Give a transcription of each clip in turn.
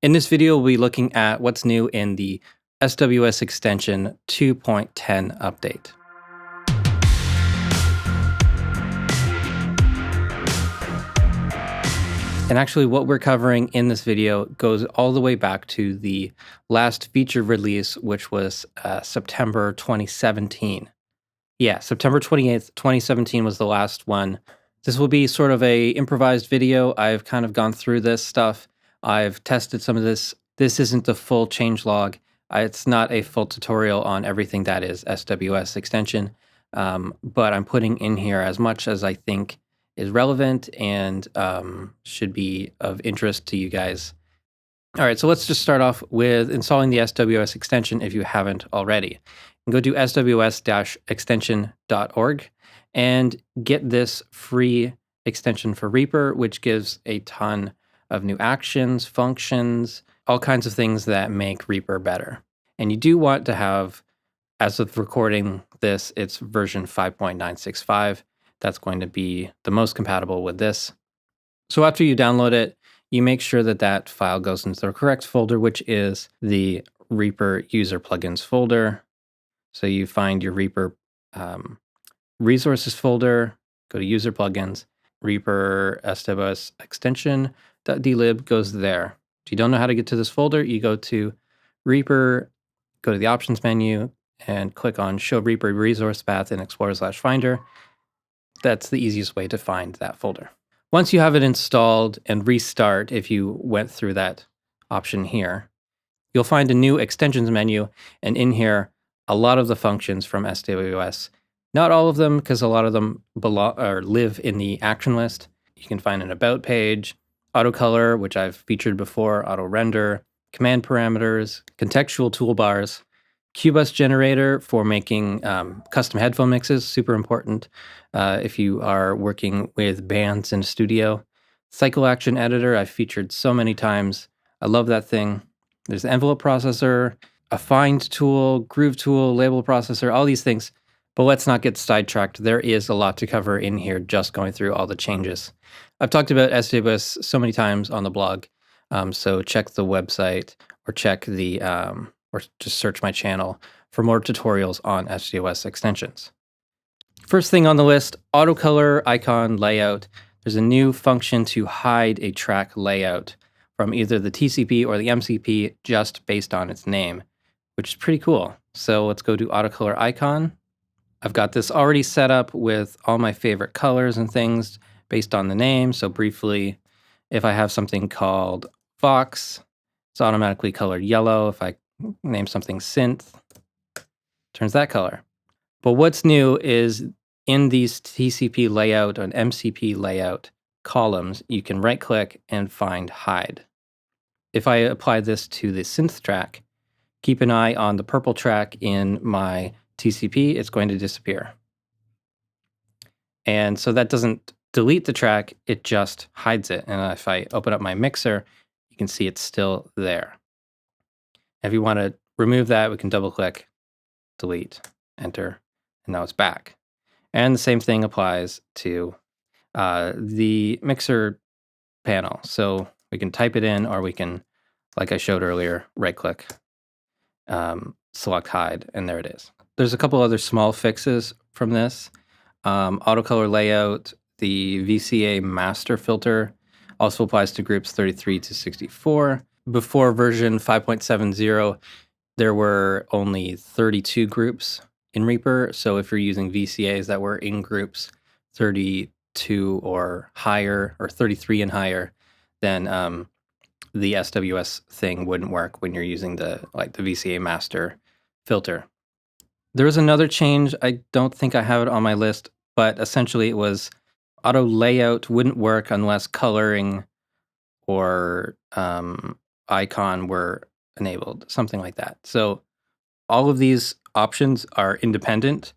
In this video, we'll be looking at what's new in the SWS Extension 2.10 update. And actually what we're covering in this video goes all the way back to the last feature release, which was September 2017. Yeah, September 28th, 2017 was the last one. This will be sort of a improvised video. I've kind of gone through this stuff. I've tested some of this. This isn't the full changelog. It's not a full tutorial on everything that is SWS extension, but I'm putting in here as much as I think is relevant and should be of interest to you guys. All right, so let's just start off with installing the SWS extension if you haven't already. And go to sws-extension.org and get this free extension for Reaper, which gives a ton of new actions, functions, all kinds of things that make Reaper better. And you do want to have, as of recording this, it's version 5.965. That's going to be the most compatible with this. So after you download it, you make sure that that file goes into the correct folder, which is the Reaper user plugins folder. So you find your Reaper resources folder, go to user plugins, Reaper SWS extension.dlib goes there. If you don't know how to get to this folder, you go to Reaper, go to the options menu, and click on show Reaper resource path in Explorer/Finder. That's the easiest way to find that folder. Once you have it installed and restart, if you went through that option here, you'll find a new extensions menu, and in here, a lot of the functions from SWS. Not all of them, because a lot of them belong or live in the action list. You can find an about page, Autocolor, which I've featured before, auto render, command parameters, contextual toolbars, QBus generator for making custom headphone mixes, super important if you are working with bands in a studio. Cycle action editor, I've featured so many times. I love that thing. There's the envelope processor, a find tool, groove tool, label processor, all these things. But let's not get sidetracked. There is a lot to cover in here, just going through all the changes. I've talked about SWS so many times on the blog, so check the website or check the or just search my channel for more tutorials on SWS extensions. First thing on the list, Autocolor icon layout. There's a new function to hide a track layout from either the TCP or the MCP just based on its name, which is pretty cool. So let's go to Autocolor icon. I've got this already set up with all my favorite colors and things based on the name. So briefly, if I have something called Vox, it's automatically colored yellow. If I name something synth, turns that color. But what's new is in these TCP layout and MCP layout columns, you can right click and find hide. If I apply this to the synth track, keep an eye on the purple track in my TCP, it's going to disappear. And so that doesn't delete the track, it just hides it. And if I open up my mixer, you can see it's still there. If you want to remove that, we can double click, delete, enter, and now it's back. And the same thing applies to the mixer panel. So we can type it in, or we can, like I showed earlier, right click, select hide, and there it is. There's a couple other small fixes from this. Autocolor layout, the VCA master filter also applies to groups 33 to 64. Before version 5.70, there were only 32 groups in Reaper. So if you're using VCAs that were in groups 32 or higher, or 33 and higher, then the SWS thing wouldn't work when you're using the VCA master filter. There was another change. I don't think I have it on my list, but essentially it was auto layout wouldn't work unless coloring or icon were enabled, something like that. So all of these options are independent.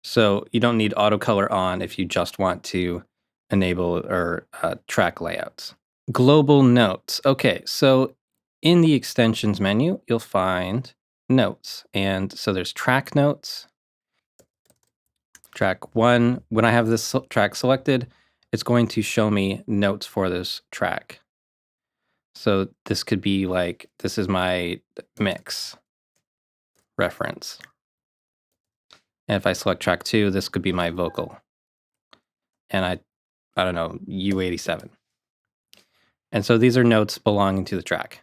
So you don't need Autocolor on if you just want to enable or track layouts. Global notes. Okay, so in the extensions menu, you'll find notes. And so there's track notes. Track 1, when I have this track selected, it's going to show me notes for this track. So this could be like, this is my mix reference. And if I select track 2, this could be my vocal. And I don't know, U87. And so these are notes belonging to the track.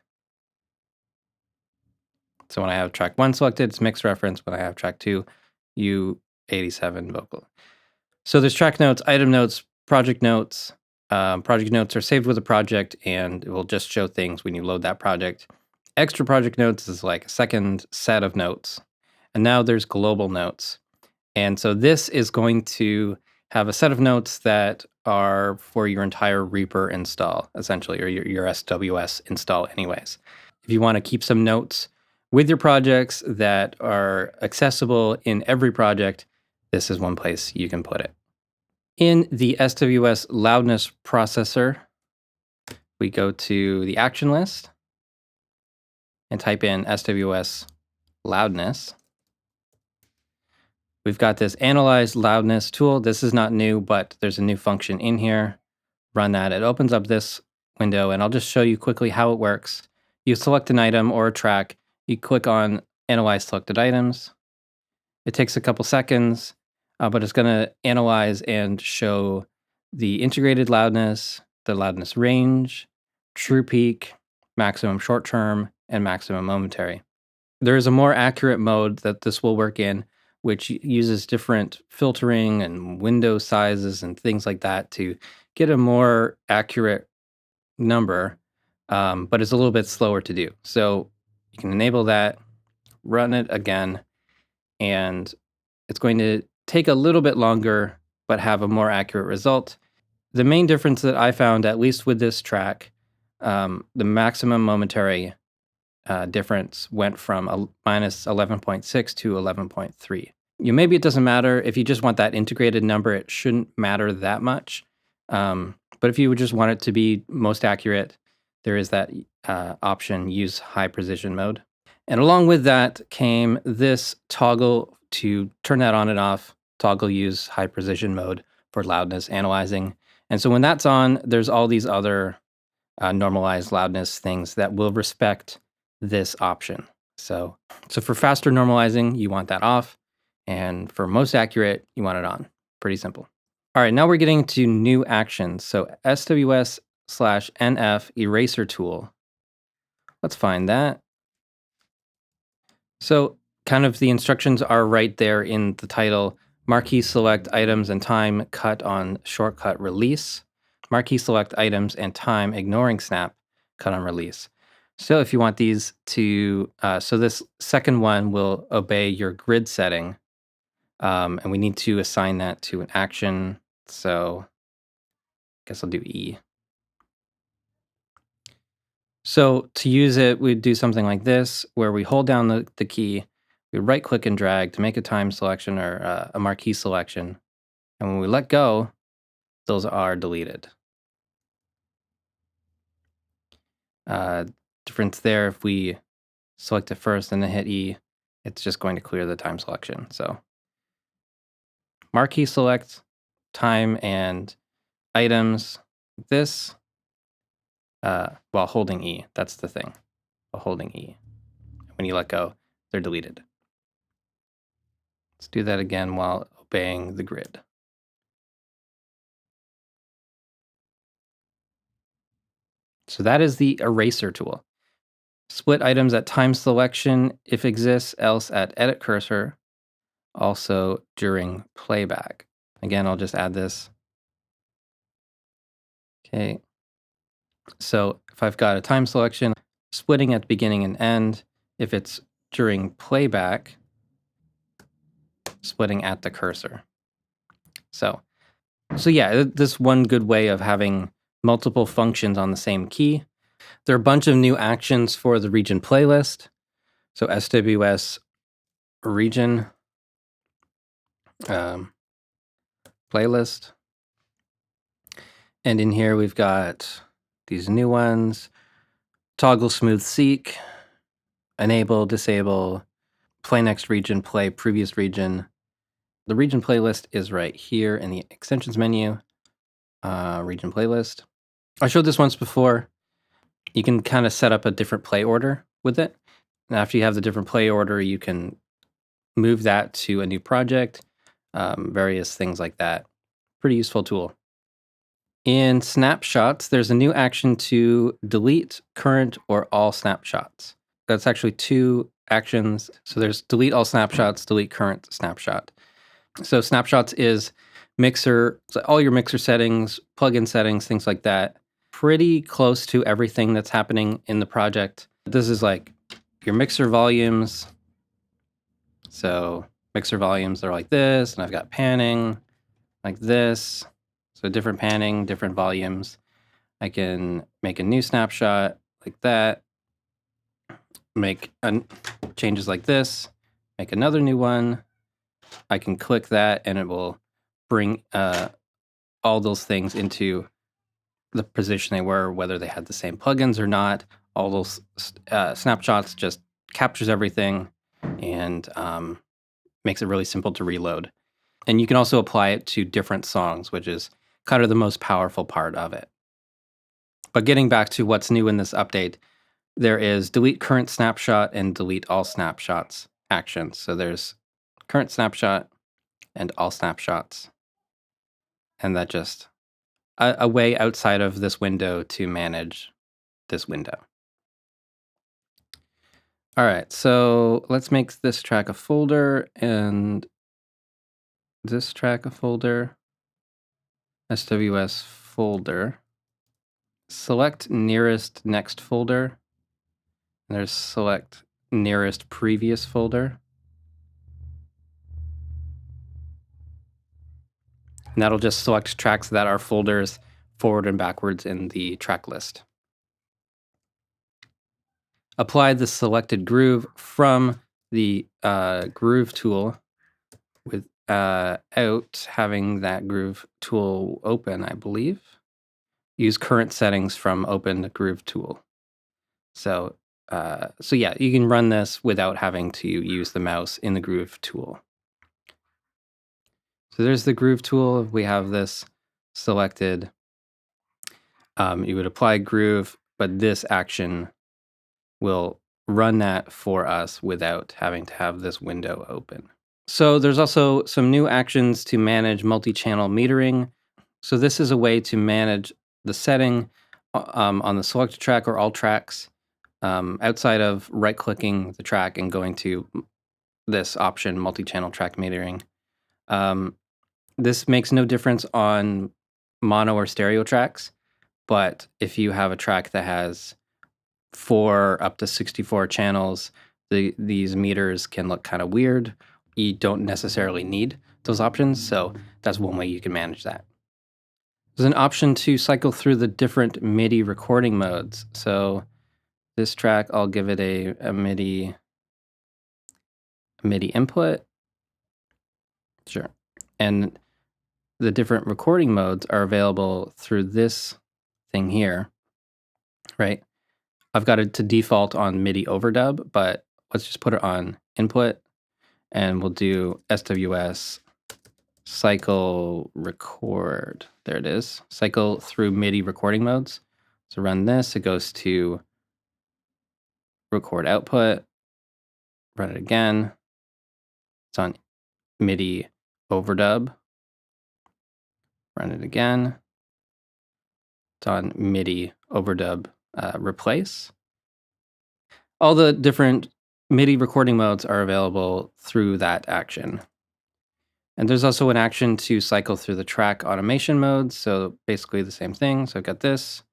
So when I have track 1 selected, it's mix reference. When I have track 2, U87 vocal. So there's track notes, item notes, project notes. Project notes are saved with a project, and it will just show things when you load that project. Extra project notes is like a second set of notes. And now there's global notes. And so this is going to have a set of notes that are for your entire Reaper install, essentially, or your SWS install anyways. If you want to keep some notes with your projects that are accessible in every project, this is one place you can put it. In the SWS loudness processor, we go to the action list and type in SWS loudness. We've got this analyze loudness tool. This is not new, but there's a new function in here. Run that. It opens up this window, and I'll just show you quickly how it works. You select an item or a track. You click on Analyze Selected Items. It takes a couple seconds, but it's going to analyze and show the integrated loudness, the loudness range, true peak, maximum short term, and maximum momentary. There is a more accurate mode that this will work in, which uses different filtering and window sizes and things like that to get a more accurate number, but it's a little bit slower to do. So you can enable that, run it again, and it's going to take a little bit longer, but have a more accurate result. The main difference that I found, at least with this track, the maximum momentary difference went from a minus 11.6 to 11.3. Maybe it doesn't matter. If you just want that integrated number, it shouldn't matter that much. But if you would just want it to be most accurate, there is that option, use high precision mode. And along with that came this toggle to turn that on and off, toggle use high precision mode for loudness analyzing. And so when that's on, there's all these other normalized loudness things that will respect this option. So for faster normalizing, you want that off. And for most accurate, you want it on. Pretty simple. All right, now we're getting to new actions. So SWS/NF eraser tool. Let's find that. So kind of the instructions are right there in the title. Marquee select items and time cut on shortcut release. Marquee select items and time ignoring snap cut on release. So if you want these to, so this second one will obey your grid setting. And we need to assign that to an action. So I guess I'll do E. So to use it, we'd do something like this, where we hold down the key, we right click and drag to make a time selection or a marquee selection. And when we let go, those are deleted. Difference there, if we select it first and then hit E, it's just going to clear the time selection. So marquee select, time and items, this, while holding E. That's the thing, while holding E. When you let go, they're deleted. Let's do that again while obeying the grid. So that is the eraser tool. Split items at time selection if exists, else at edit cursor, also during playback. Again, I'll just add this. Okay. So if I've got a time selection, splitting at beginning and end, if it's during playback, splitting at the cursor. So yeah, this one good way of having multiple functions on the same key. There are a bunch of new actions for the region playlist. So SWS region playlist. And in here we've got these new ones: toggle smooth seek, enable, disable, play next region, play previous region. The region playlist is right here in the extensions menu, region playlist. I showed this once before. You can kind of set up a different play order with it. And after you have the different play order, you can move that to a new project, various things like that. Pretty useful tool. In Snapshots, there's a new action to delete current or all snapshots. That's actually two actions. So there's delete all snapshots, delete current snapshot. So Snapshots is mixer, so all your mixer settings, plugin settings, things like that. Pretty close to everything that's happening in the project. This is like your mixer volumes. So mixer volumes are like this, and I've got panning like this. So different panning, different volumes. I can make a new snapshot like that, make changes like this, make another new one. I can click that and it will bring all those things into the position they were, whether they had the same plugins or not. All those snapshots just captures everything and makes it really simple to reload. And you can also apply it to different songs, which is kind of the most powerful part of it. But getting back to what's new in this update, there is delete current snapshot and delete all snapshots actions. So there's current snapshot and all snapshots. And that just a way outside of this window to manage this window. All right, so let's make this track a folder and this track a folder. SWS folder. Select nearest next folder. There's select nearest previous folder. And that'll just select tracks that are folders forward and backwards in the track list. Apply the selected groove from the groove tool without having that groove tool open, I believe. Use current settings from open groove tool. So yeah, you can run this without having to use the mouse in the groove tool. So there's the groove tool. We have this selected. You would apply groove, but this action will run that for us without having to have this window open. So there's also some new actions to manage multi-channel metering. So this is a way to manage the setting on the selected track or all tracks outside of right-clicking the track and going to this option, multi-channel track metering. This makes no difference on mono or stereo tracks, but if you have a track that has 4 up to 64 channels, these meters can look kind of weird. You don't necessarily need those options, so that's one way you can manage that. There's an option to cycle through the different MIDI recording modes. So this track, I'll give it a MIDI input. Sure. And the different recording modes are available through this thing here, right? I've got it to default on MIDI overdub, but let's just put it on input and we'll do SWS cycle record. There it is. Cycle through MIDI recording modes. So run this, it goes to record output, run it again. It's on MIDI overdub. Run it again. It's on MIDI overdub replace. All the different MIDI recording modes are available through that action. And there's also an action to cycle through the track automation modes. So basically the same thing. So I've got this,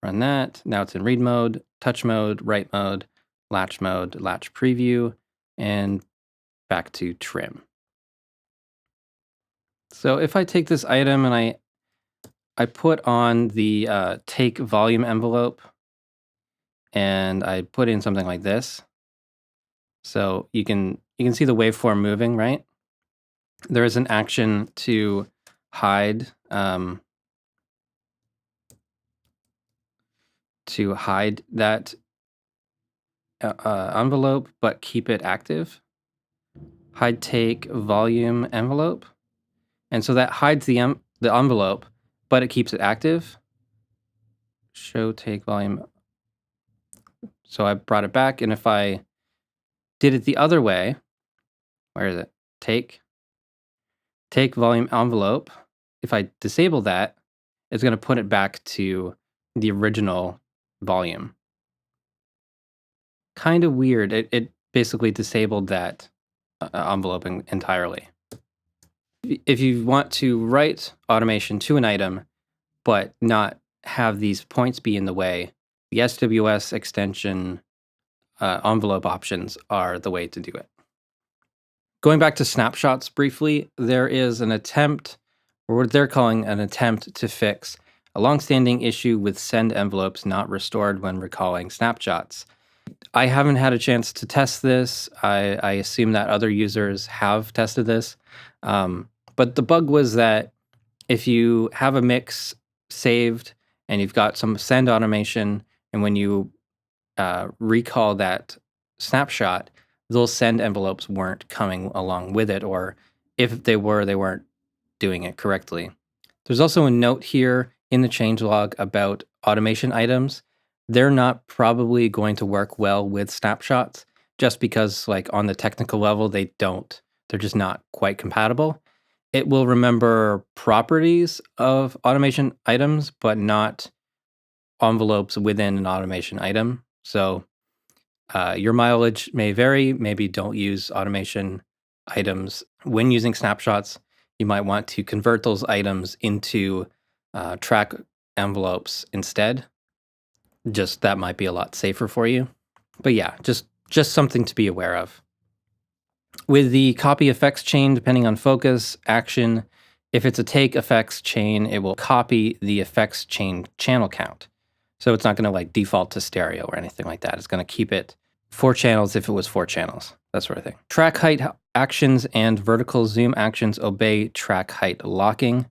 run that. Now it's in read mode, touch mode, write mode, latch preview, and back to trim. So if I take this item and I put on the take volume envelope and I put in something like this, so you can see the waveform moving, right? There is an action to hide that envelope, but keep it active. Hide take volume envelope, and so that hides the envelope, but it keeps it active. Show take volume. So I brought it back, and if I did it the other way, where is it? Take volume envelope. If I disable that, it's going to put it back to the original volume. Kind of weird. It basically disabled that envelope entirely. If you want to write automation to an item, but not have these points be in the way, the SWS-Extension envelope options are the way to do it. Going back to snapshots briefly, there is an attempt, or what they're calling an attempt to fix a longstanding issue with send envelopes not restored when recalling snapshots. I haven't had a chance to test this. I assume that other users have tested this. But the bug was that if you have a mix saved and you've got some send automation, and when you recall that snapshot, those send envelopes weren't coming along with it, or if they were, they weren't doing it correctly. There's also a note here in the changelog about automation items. They're not probably going to work well with snapshots just because, like, on the technical level, they're just not quite compatible. It will remember properties of automation items, but not envelopes within an automation item. So your mileage may vary. Maybe don't use automation items. When using snapshots, you might want to convert those items into track envelopes instead. Just that might be a lot safer for you. But yeah, just something to be aware of. With the copy effects chain, depending on focus, action, if it's a take effects chain, it will copy the effects chain channel count. So it's not going to like default to stereo or anything like that. It's going to keep it 4 channels if it was 4 channels, that sort of thing. Track height actions and vertical zoom actions obey track height locking.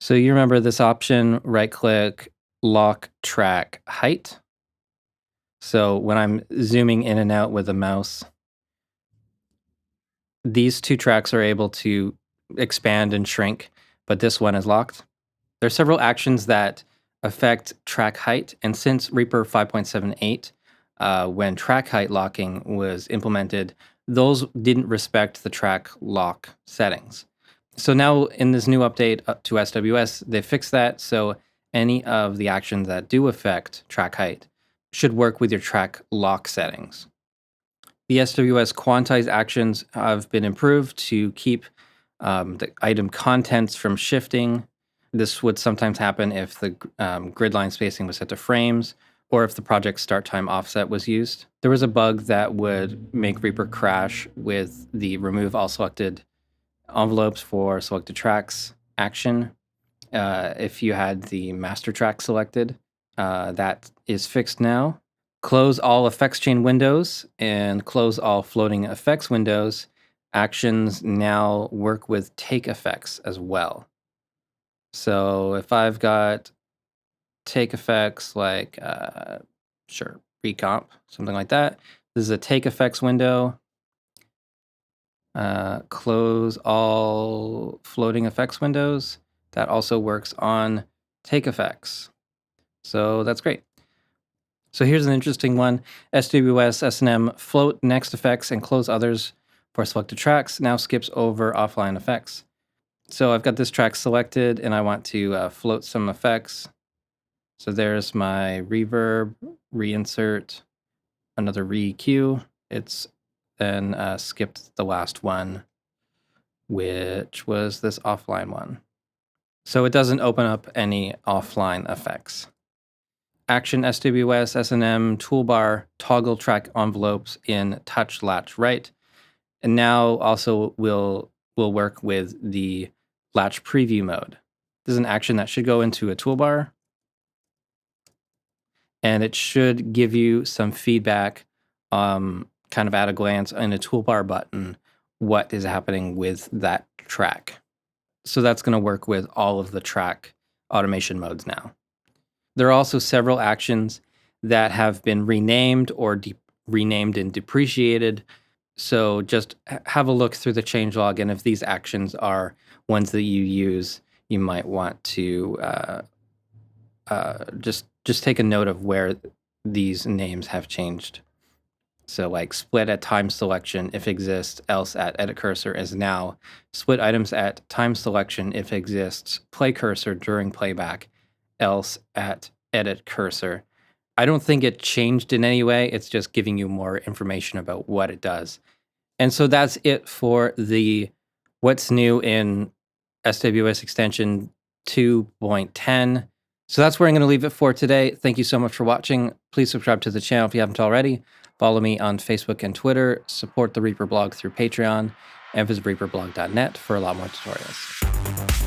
So you remember this option, right click, lock track height. So when I'm zooming in and out with the mouse, these 2 tracks are able to expand and shrink, but this one is locked. There are several actions that affect track height, and since Reaper 5.78, when track height locking was implemented, those didn't respect the track lock settings. So now in this new update to SWS, they fixed that, so any of the actions that do affect track height should work with your track lock settings. The SWS quantize actions have been improved to keep the item contents from shifting. This would sometimes happen if the grid line spacing was set to frames, or if the project start time offset was used. There was a bug that would make Reaper crash with the remove all selected envelopes for selected tracks action. If you had the master track selected, that is fixed now. Close all effects chain windows and close all floating effects windows. Actions now work with take effects as well. So if I've got take effects like, sure, recomp, something like that. This is a take effects window. Close all floating effects windows. That also works on take effects. So that's great. So here's an interesting one. SWS S&M float next effects and close others for selected tracks. Now skips over offline effects. So I've got this track selected and I want to float some effects. So there's my reverb, reinsert, another re-EQ. It's then skipped the last one, which was this offline one. So it doesn't open up any offline effects. Action SWS S&M toolbar toggle track envelopes in touch latch right. And now also will work with the latch preview mode. This is an action that should go into a toolbar. And it should give you some feedback, kind of at a glance in a toolbar button, what is happening with that track. So that's going to work with all of the track automation modes now. There are also several actions that have been renamed or renamed and depreciated. So just have a look through the changelog, and if these actions are ones that you use, you might want to just take a note of where these names have changed. So like split at time selection if exists, else at edit cursor is now. Split items at time selection if exists, play cursor during playback, else at edit cursor. I don't think it changed in any way. It's just giving you more information about what it does. And so that's it for the what's new in SWS-Extension 2.10. So that's where I'm going to leave it for today. Thank you so much for watching. Please subscribe to the channel if you haven't already. Follow me on Facebook and Twitter. Support the Reaper blog through Patreon. And visit reaperblog.net for a lot more tutorials.